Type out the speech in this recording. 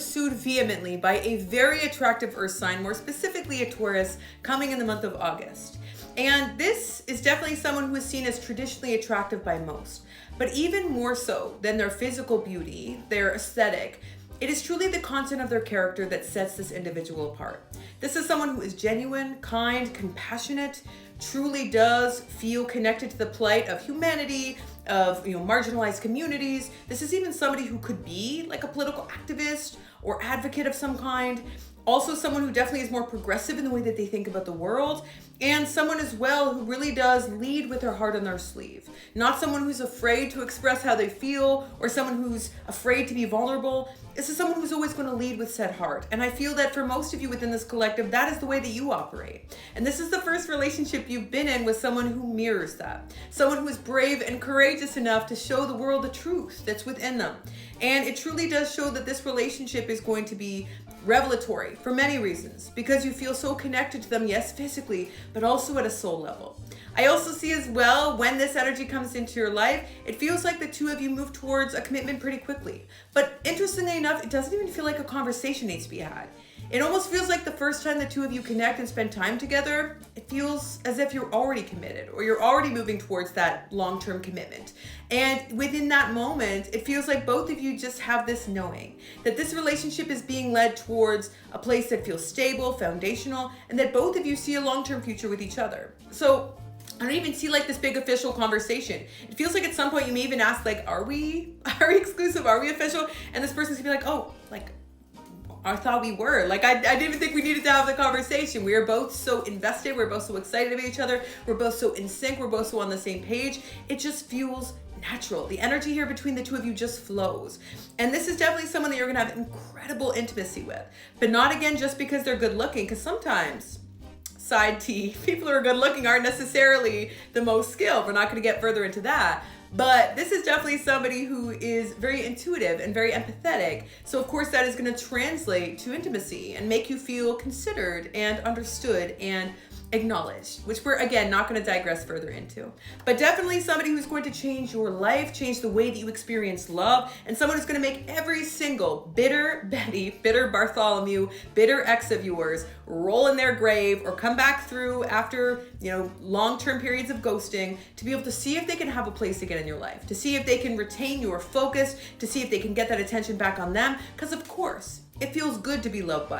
pursued vehemently by a very attractive earth sign, more specifically a Taurus, coming in the month of August. And this is definitely someone who is seen as traditionally attractive by most. But even more so than their physical beauty, their aesthetic, it is truly the content of their character that sets this individual apart. This is someone who is genuine, kind, compassionate, truly does feel connected to the plight of humanity, of marginalized communities. This is even somebody who could be like a political activist or advocate of some kind. Also someone who definitely is more progressive in the way that they think about the world, and someone as well who really does lead with their heart on their sleeve. Not someone who's afraid to express how they feel or someone who's afraid to be vulnerable. This is someone who's always going to lead with said heart. And I feel that for most of you within this collective, that is the way that you operate. And this is the first relationship you've been in with someone who mirrors that. Someone who is brave and courageous enough to show the world the truth that's within them. And it truly does show that this relationship is going to be revelatory for many reasons, because you feel so connected to them, yes, physically, but also at a soul level. I also see as well, when this energy comes into your life, it feels like the two of you move towards a commitment pretty quickly. But interestingly enough, it doesn't even feel like a conversation needs to be had. It almost feels like the first time the two of you connect and spend time together, it feels as if you're already committed or you're already moving towards that long-term commitment. And within that moment, it feels like both of you just have this knowing that this relationship is being led towards a place that feels stable, foundational, and that both of you see a long-term future with each other. So I don't even see like this big official conversation. It feels like at some point you may even ask like, are we exclusive? Are we official? And this person's gonna be like, oh, like, I thought we were. Like, I didn't even think we needed to have the conversation. We are both so invested. We're both so excited about each other. We're both so in sync. We're both so on the same page. It just feels natural. The energy here between the two of you just flows. And this is definitely someone that you're gonna have incredible intimacy with. But not again just because they're good looking, because sometimes, side T, people who are good looking aren't necessarily the most skilled. We're not gonna get further into that. But this is definitely somebody who is very intuitive and very empathetic. So of course that is going to translate to intimacy and make you feel considered and understood and acknowledged, which we're again not going to digress further into. But definitely somebody who's going to change your life, change the way that you experience love, and someone who's going to make every single bitter Betty, bitter Bartholomew, bitter ex of yours roll in their grave or come back through after, long-term periods of ghosting, to be able to see if they can have a place again in your life, to see if they can retain your focus, to see if they can get that attention back on them, because of course it feels good to be loved by